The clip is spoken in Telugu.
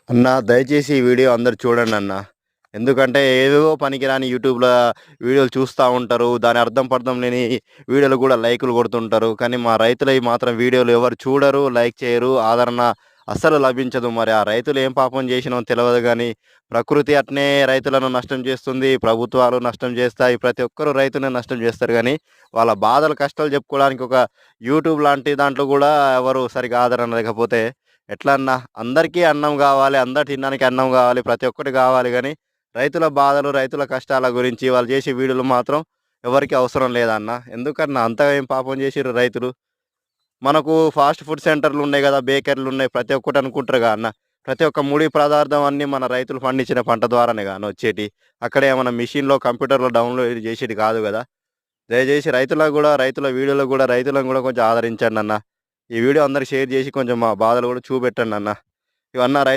అన్నా దయచేసి ఈ వీడియో అందరూ చూడండి అన్న. ఎందుకంటే ఏవేవో పనికిరాని యూట్యూబ్‌ల వీడియోలు చూస్తా ఉంటారు. దాని అర్థం పర్థం లేని వీడియోలు కూడా లైకులు కొడుతుంటారు. కానీ మా రైతులయి మాత్రం వీడియోలు ఎవరు చూడరు, లైక్ చేయరు, ఆదరణ అస్సలు లభించదు. మరి ఆ రైతులు ఏం పాపం చేసినో తెలవదు గానీ, ప్రకృతి అట్నే రైతులను నష్టం చేస్తుంది. ప్రభుత్వాలు నష్టం చేస్తాయి. ప్రతి ఒక్కరు రైతుని నష్టం చేస్తారు గానీ, వాళ్ళ బాధలు, కష్టాలు చెప్పుకోవడానికి ఒక యూట్యూబ్ లాంటి దాంట్లో కూడా ఎవరు సరిగ్గా ఆదరణ లేకపోతే ఎట్లా అన్నా? అందరికీ అన్నం గావాలి. అందరు తినడానికి అన్నం గావాలి. ప్రతి ఒక్కటి గావాలి గానీ, రైతుల బాధలు, రైతుల కష్టాల గురించి వాళ్ళు చేసే వీడియోలు మాత్రం ఎవరికీ అవసరం లేదన్న. ఎందుకన్నా అంతగా ఏం పాపం చేసిర్రు రైతులు? మనకు ఫాస్ట్ ఫుడ్ సెంటర్‌లున్నాయి గదా! బేకరీలున్నాయి. ప్రతి ఒక్కటి అనుకుంటారుగా అన్న. ప్రతి ఒక్క ముడి పదార్థం అన్నీ మన రైతులు పండించిన పంట ద్వారానే గా అన్న వచ్చేటియి. అక్కడ ఏమన్నా మిషన్‌లో, కంప్యూటర్‌లో డౌన్‌లోడ్ చేసేది కాదు గదా! దయచేసి రైతులకు గూడా, రైతుల వీడియోలకు గూడా రైతులను గూడా కొంచెం ఆదరించండన్న. ఈ వీడియో అందరికి షేర్ చేసి కొంచెం మా బాధలు గూడా చూపెట్టండన్న. ఇవన్నా